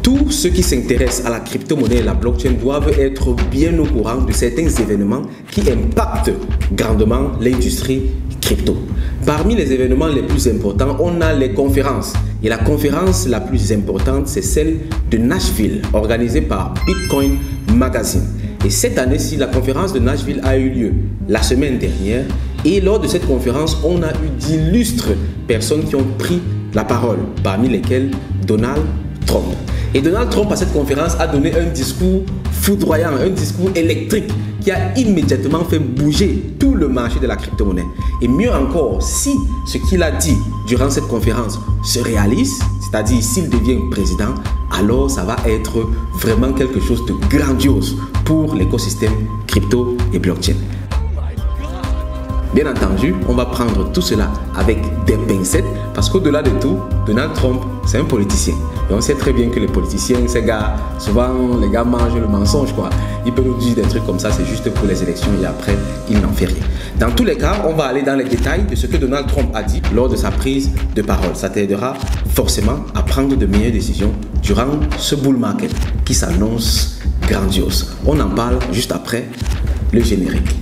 Tous ceux qui s'intéressent à la crypto-monnaie et la blockchain doivent être bien au courant de certains événements qui impactent grandement l'industrie crypto. Parmi les événements les plus importants, on a les conférences. Et la conférence la plus importante, c'est celle de Nashville, organisée par Bitcoin Magazine. Et cette année-ci, la conférence de Nashville a eu lieu la semaine dernière. Et lors de cette conférence, on a eu d'illustres personnes qui ont pris la parole, parmi lesquelles Donald Trump. Et Donald Trump, à cette conférence, a donné un discours foudroyant, un discours électrique qui a immédiatement fait bouger tout le marché de la crypto-monnaie. Et mieux encore, si ce qu'il a dit durant cette conférence se réalise, c'est-à-dire s'il devient président, alors ça va être vraiment quelque chose de grandiose pour l'écosystème crypto et blockchain. Bien entendu, on va prendre tout cela avec des pincettes parce qu'au-delà de tout, Donald Trump, c'est un politicien. Et on sait très bien que les politiciens, ces gars, souvent les gars mangent le mensonge quoi. Ils peuvent nous dire des trucs comme ça, c'est juste pour les élections et après, il n'en fait rien. Dans tous les cas, on va aller dans les détails de ce que Donald Trump a dit lors de sa prise de parole. Ça t'aidera forcément à prendre de meilleures décisions durant ce bull market qui s'annonce grandiose. On en parle juste après le générique.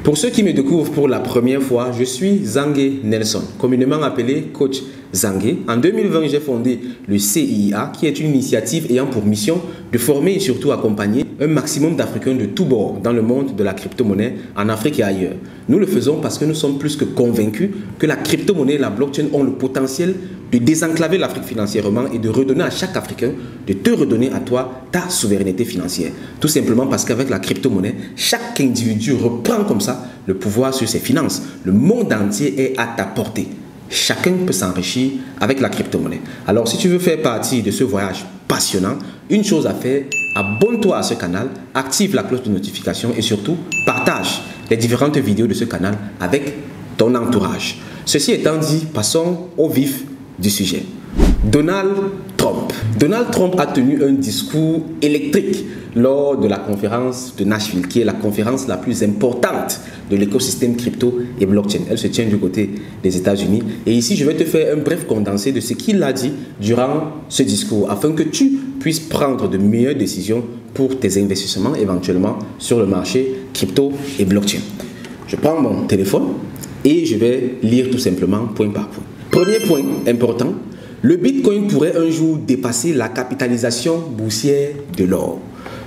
Pour ceux qui me découvrent pour la première fois, je suis Zangué Nelson, communément appelé Coach Zangué. En 2020, j'ai fondé le CIIA, qui est une initiative ayant pour mission de former et surtout accompagner un maximum d'Africains de tous bords dans le monde de la crypto-monnaie en Afrique et ailleurs. Nous le faisons parce que nous sommes plus que convaincus que la crypto-monnaie et la blockchain ont le potentiel de désenclaver l'Afrique financièrement et de redonner à chaque Africain, de te redonner à toi ta souveraineté financière. Tout simplement parce qu'avec la crypto-monnaie, chaque individu reprend comme ça le pouvoir sur ses finances. Le monde entier est à ta portée. Chacun peut s'enrichir avec la crypto-monnaie. Alors si tu veux faire partie de ce voyage passionnant, une chose à faire, abonne-toi à ce canal, active la cloche de notification et surtout partage les différentes vidéos de ce canal avec ton entourage. Ceci étant dit, passons au vif du sujet. Donald Trump. Donald Trump a tenu un discours électrique lors de la conférence de Nashville, qui est la conférence la plus importante de l'écosystème crypto et blockchain. Elle se tient du côté des États-Unis. Et ici, je vais te faire un bref condensé de ce qu'il a dit durant ce discours, afin que tu puisses prendre de meilleures décisions pour tes investissements éventuellement sur le marché crypto et blockchain. Je prends mon téléphone et je vais lire tout simplement point par point. Premier point important, le Bitcoin pourrait un jour dépasser la capitalisation boursière de l'or.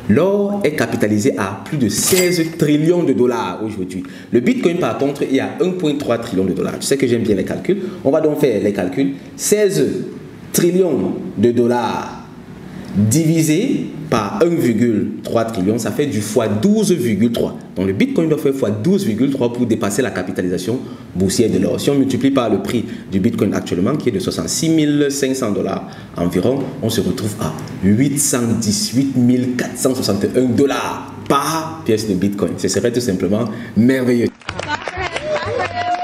L'or est capitalisé à plus de 16 trillions de dollars aujourd'hui. Le Bitcoin, par contre, est à 1,3 trillion de dollars. Tu sais que j'aime bien les calculs. On va donc faire les calculs. 16 trillions de dollars divisé par 1,3 trillion, ça fait du fois 12,3. Donc le Bitcoin doit faire fois 12,3 pour dépasser la capitalisation boursière de l'or. Si on multiplie par le prix du Bitcoin actuellement, qui est de 66 500 dollars environ, on se retrouve à 818 461 dollars par pièce de Bitcoin. Ce serait tout simplement merveilleux.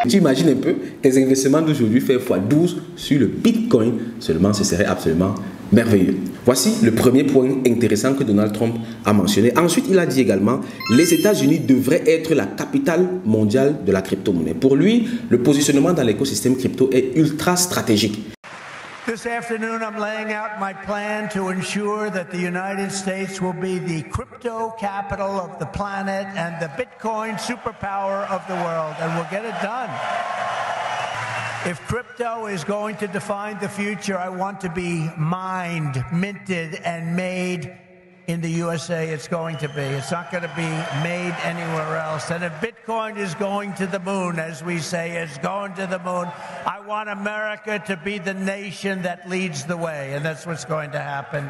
Tu imagines un peu tes investissements d'aujourd'hui faire fois 12 sur le Bitcoin seulement, ce serait absolument merveilleux. Voici le premier point intéressant que Donald Trump a mentionné. Ensuite, il a dit également les États-Unis devraient être la capitale mondiale de la crypto-monnaie. Pour lui, le positionnement dans l'écosystème crypto est ultra stratégique. This afternoon, I'm laying out my plan to ensure that the United States will be the crypto capital of the planet and the Bitcoin superpower of the world, and we'll get it done. If crypto is going to define the future, I want to be mined, minted, and made in the USA. It's going to be. It's not going to be made anywhere else. And if Bitcoin is going to the moon, as we say, it's going to the moon, I want America to be the nation that leads the way. And that's what's going to happen.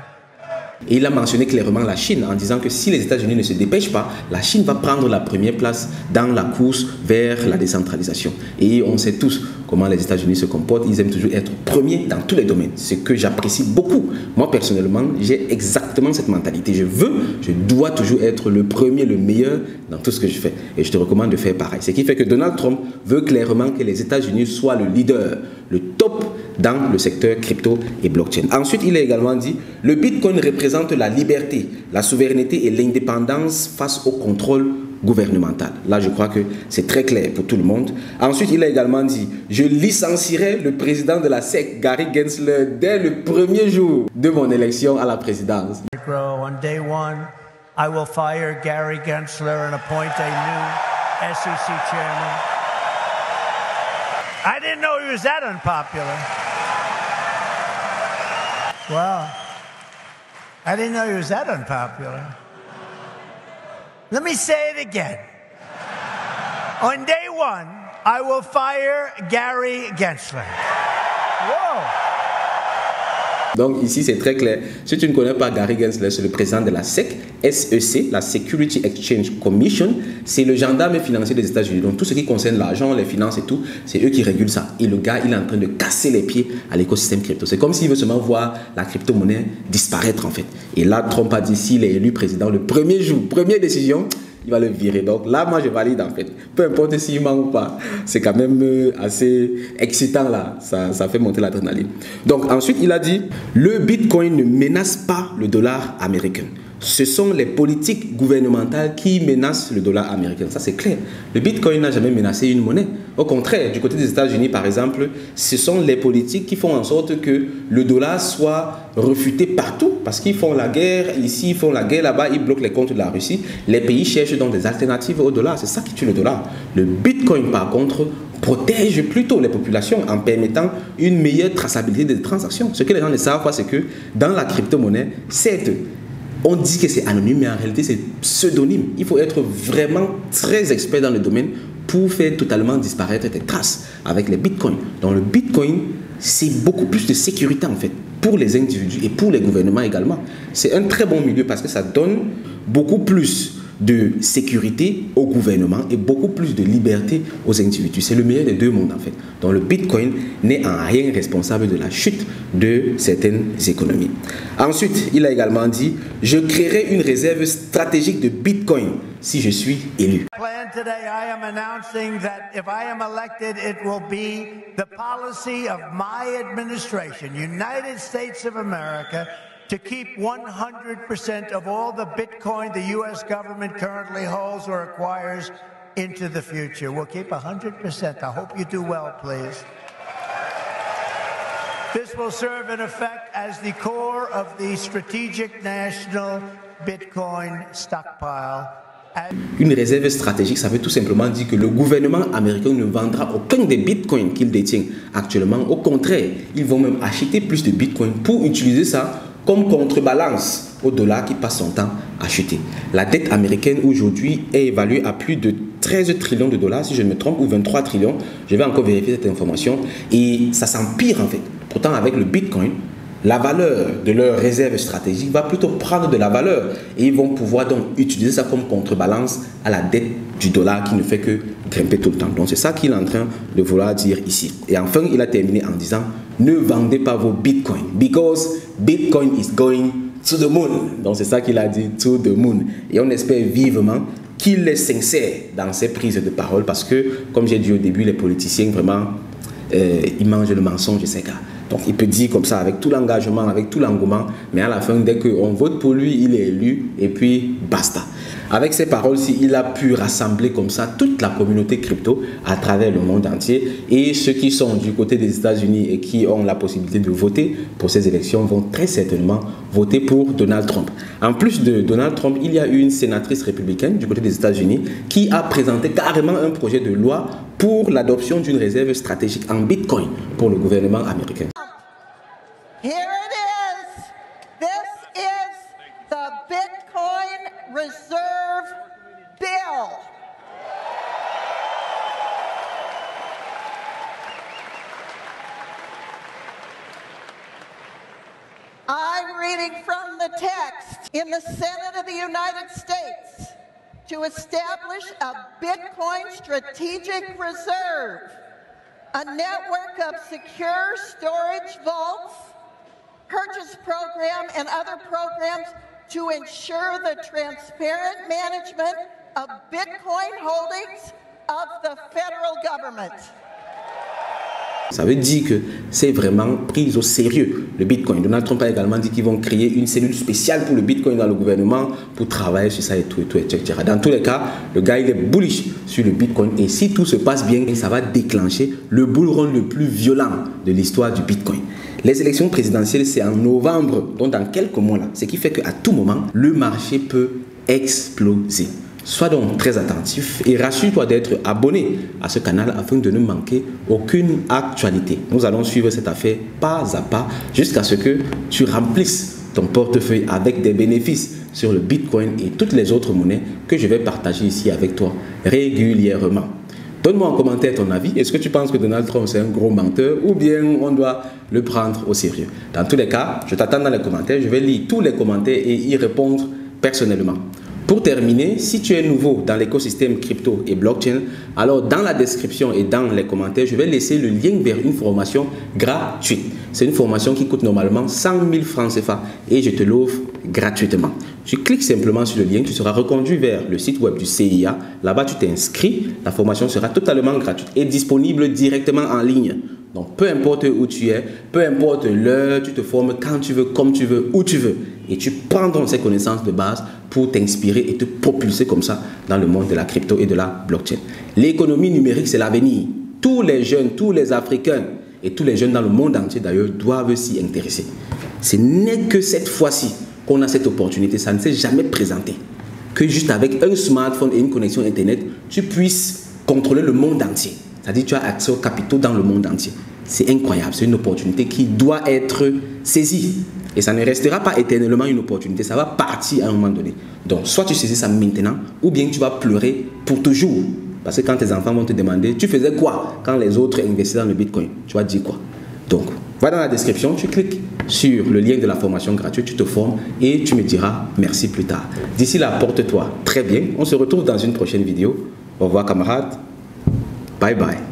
Et il a mentionné clairement la Chine en disant que si les États-Unis ne se dépêchent pas, la Chine va prendre la première place dans la course vers la décentralisation. Et on sait tous comment les États-Unis se comportent. Ils aiment toujours être premiers dans tous les domaines, ce que j'apprécie beaucoup. Moi, personnellement, j'ai exactement cette mentalité. Je dois toujours être le premier, le meilleur dans tout ce que je fais. Et je te recommande de faire pareil. Ce qui fait que Donald Trump veut clairement que les États-Unis soient le leader, le top dans le secteur crypto et blockchain. Ensuite, il a également dit le Bitcoin représente la liberté, la souveraineté et l'indépendance face au contrôle gouvernementale. Là, je crois que c'est très clair pour tout le monde. Ensuite, il a également dit « Je licencierai le président de la SEC, Gary Gensler, dès le premier jour de mon élection à la présidence. » On day one, I will fire Gary Gensler and appoint a new SEC chairman. I didn't know he was that unpopular. Wow. I didn't know he was that unpopular. Let me say it again. On day one, I will fire Gary Gensler. Whoa. Donc ici, c'est très clair. Si tu ne connais pas Gary Gensler, c'est le président de la SEC, SEC, la Security Exchange Commission. C'est le gendarme financier des États-Unis. Donc tout ce qui concerne l'argent, les finances et tout, c'est eux qui régulent ça. Et le gars, il est en train de casser les pieds à l'écosystème crypto. C'est comme s'il veut seulement voir la crypto-monnaie disparaître en fait. Et là, Trump a dit, s'il est élu président le premier jour, première décision, il va le virer. Donc là, moi, je valide en fait. Peu importe s'il ment ou pas. C'est quand même assez excitant là. Ça fait monter l'adrénaline. Donc ensuite, il a dit, le Bitcoin ne menace pas le dollar américain. Ce sont les politiques gouvernementales qui menacent le dollar américain. Ça, c'est clair. Le Bitcoin n'a jamais menacé une monnaie. Au contraire, du côté des États-Unis, par exemple, ce sont les politiques qui font en sorte que le dollar soit refuté partout. Parce qu'ils font la guerre ici, ils font la guerre là-bas, ils bloquent les comptes de la Russie. Les pays cherchent donc des alternatives au dollar. C'est ça qui tue le dollar. Le Bitcoin, par contre, protège plutôt les populations en permettant une meilleure traçabilité des transactions. Ce que les gens ne savent pas, c'est que dans la crypto-monnaie, certes, on dit que c'est anonyme, mais en réalité, c'est pseudonyme. Il faut être vraiment très expert dans le domaine pour faire totalement disparaître tes traces avec les bitcoins. Donc le bitcoin, c'est beaucoup plus de sécurité en fait, pour les individus et pour les gouvernements également. C'est un très bon milieu parce que ça donne beaucoup plus de sécurité au gouvernement et beaucoup plus de liberté aux individus. C'est le meilleur des deux mondes en fait. Donc le Bitcoin n'est en rien responsable de la chute de certaines économies. Ensuite, il a également dit, je créerai une réserve stratégique de Bitcoin si je suis élu. Today I am announcing that if I am elected, it will be the policy of my administration, United States of America, to keep 100% of all the Bitcoin the U.S. government currently holds or acquires into the future. We'll keep 100%. I hope you do well, please. This will serve in effect as the core of the strategic national Bitcoin stockpile. Une réserve stratégique, ça veut tout simplement dire que le gouvernement américain ne vendra aucun des bitcoins qu'il détient actuellement. Au contraire, ils vont même acheter plus de bitcoins pour utiliser ça comme contrebalance au dollar qui passe son temps à chuter. La dette américaine aujourd'hui est évaluée à plus de 13 trillions de dollars, si je ne me trompe, ou 23 trillions. Je vais encore vérifier cette information. Et ça s'empire en fait. Pourtant, avec le bitcoin, la valeur de leur réserve stratégique va plutôt prendre de la valeur et ils vont pouvoir donc utiliser ça comme contrebalance à la dette du dollar qui ne fait que grimper tout le temps. Donc c'est ça qu'il est en train de vouloir dire ici. Et enfin, il a terminé en disant ne vendez pas vos bitcoins because Bitcoin is going to the moon. Donc c'est ça qu'il a dit, to the moon. Et on espère vivement qu'il est sincère dans ses prises de parole parce que, comme j'ai dit au début, les politiciens vraiment, ils mangent le mensonge, ces gars. Donc il peut dire comme ça avec tout l'engagement, avec tout l'engouement, mais à la fin, dès qu'on vote pour lui, il est élu et puis basta. Avec ces paroles-ci, il a pu rassembler comme ça toute la communauté crypto à travers le monde entier. Et ceux qui sont du côté des États-Unis et qui ont la possibilité de voter pour ces élections vont très certainement voter pour Donald Trump. En plus de Donald Trump, il y a eu une sénatrice républicaine du côté des États-Unis qui a présenté carrément un projet de loi pour l'adoption d'une réserve stratégique en Bitcoin pour le gouvernement américain. Here it is. This is the Bitcoin Reserve Bill. I'm reading from the text. In the Senate of the United States, to establish a Bitcoin strategic reserve, a network of secure storage vaults, purchase program, and other programs to ensure the transparent management of Bitcoin holdings of the federal government. Ça veut dire que c'est vraiment pris au sérieux, le Bitcoin. Donald Trump a également dit qu'ils vont créer une cellule spéciale pour le Bitcoin dans le gouvernement pour travailler sur ça et tout, etc. Dans tous les cas, le gars, il est bullish sur le Bitcoin. Et si tout se passe bien, ça va déclencher le bull run le plus violent de l'histoire du Bitcoin. Les élections présidentielles, c'est en novembre, donc dans quelques mois là. Ce qui fait qu'à tout moment, le marché peut exploser. Sois donc très attentif et rassure-toi d'être abonné à ce canal afin de ne manquer aucune actualité. Nous allons suivre cette affaire pas à pas jusqu'à ce que tu remplisses ton portefeuille avec des bénéfices sur le Bitcoin et toutes les autres monnaies que je vais partager ici avec toi régulièrement. Donne-moi en commentaire ton avis. Est-ce que tu penses que Donald Trump c'est un gros menteur ou bien on doit le prendre au sérieux? Dans tous les cas, je t'attends dans les commentaires. Je vais lire tous les commentaires et y répondre personnellement. Pour terminer, si tu es nouveau dans l'écosystème crypto et blockchain, alors dans la description et dans les commentaires, je vais laisser le lien vers une formation gratuite. C'est une formation qui coûte normalement 100 000 francs CFA et je te l'offre gratuitement. Tu cliques simplement sur le lien, tu seras reconduit vers le site web du CIA. Là-bas, tu t'inscris. La formation sera totalement gratuite et disponible directement en ligne. Donc, peu importe où tu es, peu importe l'heure, tu te formes quand tu veux, comme tu veux, où tu veux. Et tu prends donc ces connaissances de base pour t'inspirer et te propulser comme ça dans le monde de la crypto et de la blockchain. L'économie numérique, c'est l'avenir. Tous les jeunes, tous les Africains et tous les jeunes dans le monde entier d'ailleurs doivent s'y intéresser. Ce n'est que cette fois-ci qu'on a cette opportunité. Ça ne s'est jamais présenté. Que juste avec un smartphone et une connexion Internet, tu puisses contrôler le monde entier. C'est-à-dire que tu as accès aux capitaux dans le monde entier. C'est incroyable, c'est une opportunité qui doit être saisie. Et ça ne restera pas éternellement une opportunité, ça va partir à un moment donné. Donc, soit tu saisis ça maintenant, ou bien tu vas pleurer pour toujours. Parce que quand tes enfants vont te demander, tu faisais quoi quand les autres investissaient dans le Bitcoin? Tu vas dire quoi? Donc, va dans la description, tu cliques sur le lien de la formation gratuite, tu te formes et tu me diras merci plus tard. D'ici là, porte-toi très bien. On se retrouve dans une prochaine vidéo. Au revoir camarades. Bye bye.